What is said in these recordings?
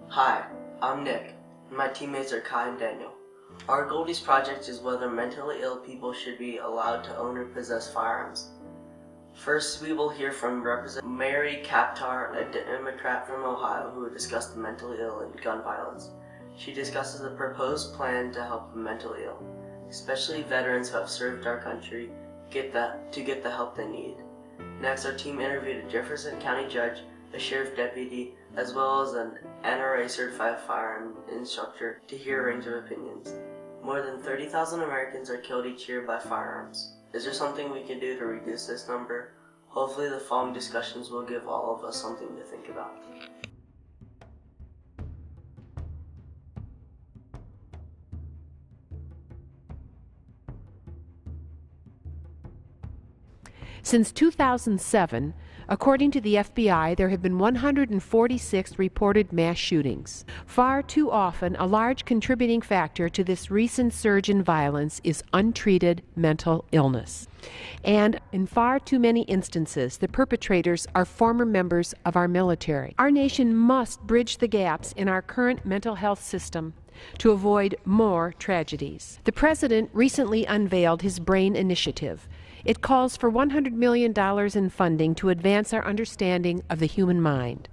Hi, I'm Nick, and my teammates are Kai and Daniel. Our Goldies project is whether mentally ill people should be allowed to own or possess firearms. First, we will hear from Representative Mary Kaptar, a Democrat from Ohio, who will discuss the mentally ill and gun violence. She discusses the proposed plan to help the mentally ill, especially veterans who have served our country, to get the help they need. Next, our team interviewed a Jefferson County judge, a sheriff deputy, as well as an NRA certified firearm instructor to hear a range of opinions. More than 30,000 Americans are killed each year by firearms. Is there something we can do to reduce this number? Hopefully the following discussions will give all of us something to think about. Since 2007, according to the FBI, there have been 146 reported mass shootings. Far too often, a large contributing factor to this recent surge in violence is untreated mental illness. And in far too many instances, the perpetrators are former members of our military. Our nation must bridge the gaps in our current mental health system to avoid more tragedies. The President recently unveiled his BRAIN initiative. It calls for $100 million in funding to advance our understanding of the human mind.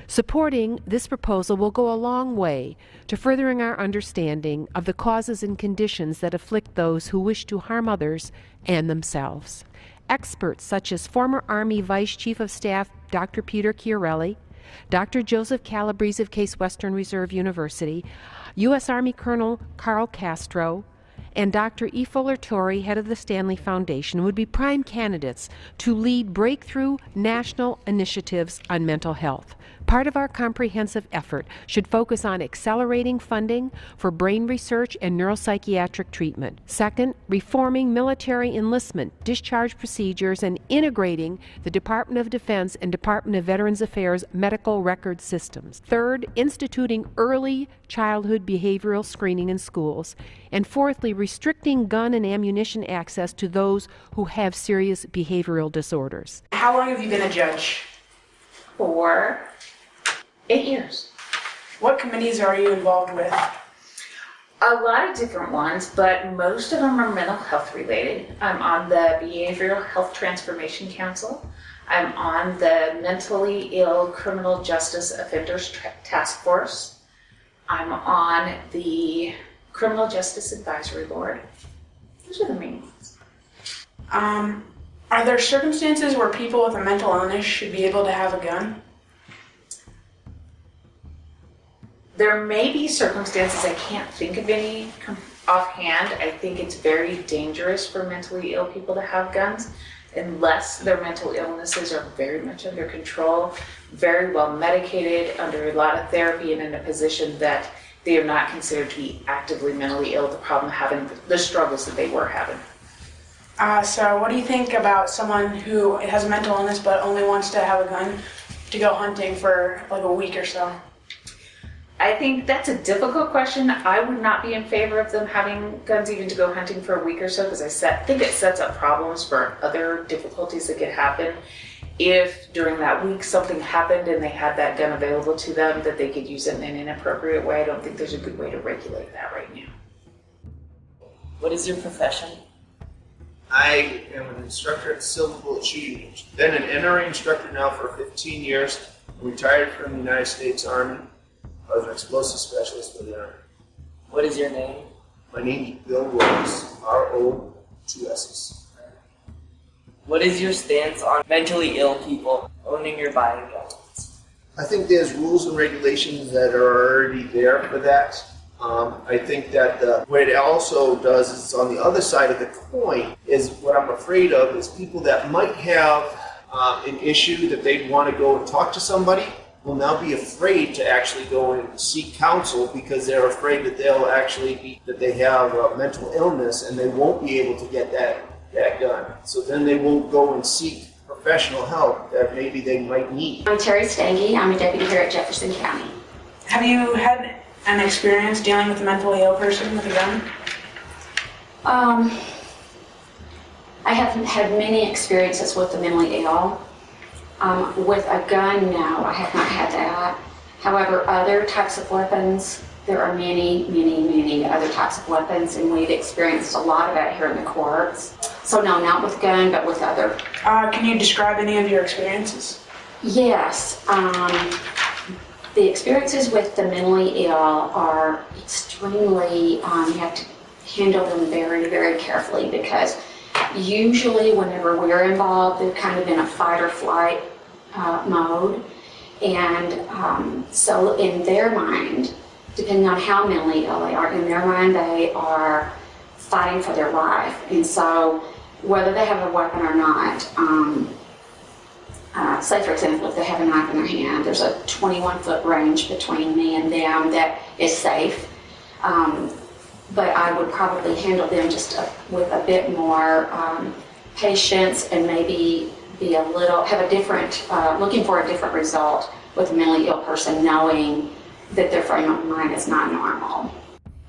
Supporting this proposal will go a long way to furthering our understanding of the causes and conditions that afflict those who wish to harm others and themselves. Experts such as former Army Vice Chief of Staff Dr. Peter Chiarelli, Dr. Joseph Calabrese of Case Western Reserve University, U.S. Army Colonel Carl Castro, and Dr. E. Fuller Torrey, head of the Stanley Foundation, would be prime candidates to lead breakthrough national initiatives on mental health. Part of our comprehensive effort should focus on accelerating funding for brain research and neuropsychiatric treatment. Second, reforming military enlistment, discharge procedures, and integrating the Department of Defense and Department of Veterans Affairs medical record systems. Third, instituting early childhood behavioral screening in schools. And fourthly, restricting gun and ammunition access to those who have serious behavioral disorders. How long have you been a judge? For 8 years. What committees are you involved with? A lot of different ones, but most of them are mental health related. I'm on the Behavioral Health Transformation Council. I'm on the Mentally Ill Criminal Justice Offenders Task Force. I'm on the Criminal Justice Advisory Board. Those are the main ones. Are there circumstances where people with a mental illness should be able to have a gun? There may be circumstances, I can't think of any offhand. I think it's very dangerous for mentally ill people to have guns unless their mental illnesses are very much under control, very well medicated, under a lot of therapy, and in a position that they are not considered to be actively mentally ill, the problem having the struggles that they were having. So what do you think about someone who has a mental illness but only wants to have a gun to go hunting for like a week or so? I think that's a difficult question. I would not be in favor of them having guns even to go hunting for a week or so, because I think it sets up problems for other difficulties that could happen. If during that week something happened and they had that gun available to them, that they could use it in an inappropriate way, I don't think there's a good way to regulate that right now. What is your profession? I am an instructor at Silver Bullet Shooting Range. Been an NRA instructor now for 15 years. Retired from the United States Army. I was an explosive specialist for the Army. What is your name? My name is Bill Rose, R-O, 2 S's. What is your stance on mentally ill people owning or buying guns? I think there's rules and regulations that are already there for that. I think that what it also does is on the other side of the coin is what I'm afraid of is people that might have an issue that they'd want to go and talk to somebody will now be afraid to actually go and seek counsel because they're afraid that they'll actually be, that they have a mental illness and they won't be able to get that gun. So then they won't go and seek professional help that maybe they might need. I'm Terry Stange. I'm a deputy here at Jefferson County. Have you had an experience dealing with a mentally ill person with a gun? I have had many experiences with the mentally ill. With a gun, no, I have not had that. However, other types of weapons, there are many, many, many other types of weapons, and we've experienced a lot of that here in the courts. So no, not with gun, but with other. Can you describe any of your experiences? Yes, the experiences with the mentally ill are extremely, you have to handle them very, very carefully, because usually whenever we're involved, they're kind of in a fight or flight mode. And so in their mind, depending on how mentally ill they are, in their mind they are fighting for their life. And so whether they have a weapon or not, say for example, if they have a knife in their hand, there's a 21-foot range between me and them that is safe. But I would probably handle them just with a bit more patience, and maybe be have a different, looking for a different result with a mentally ill person, knowing that their frame of mind is not normal.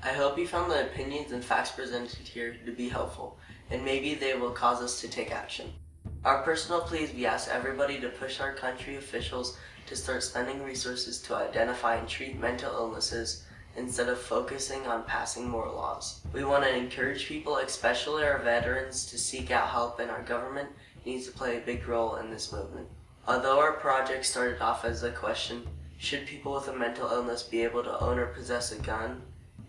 I hope you found the opinions and facts presented here to be helpful, and maybe they will cause us to take action. Our personal plea is we ask everybody to push our country officials to start spending resources to identify and treat mental illnesses instead of focusing on passing more laws. We want to encourage people, especially our veterans, to seek out help, and our government needs to play a big role in this movement. Although our project started off as a question, should people with a mental illness be able to own or possess a gun,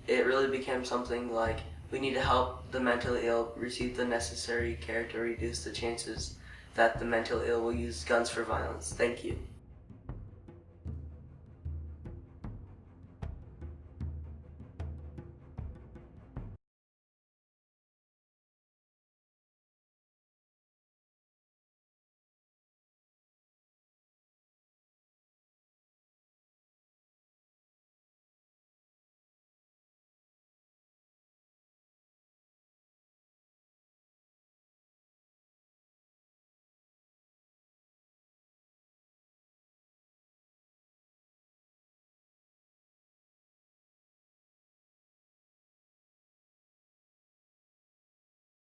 it really became something like we need to help the mentally ill receive the necessary care to reduce the chances that the mentally ill will use guns for violence. Thank you.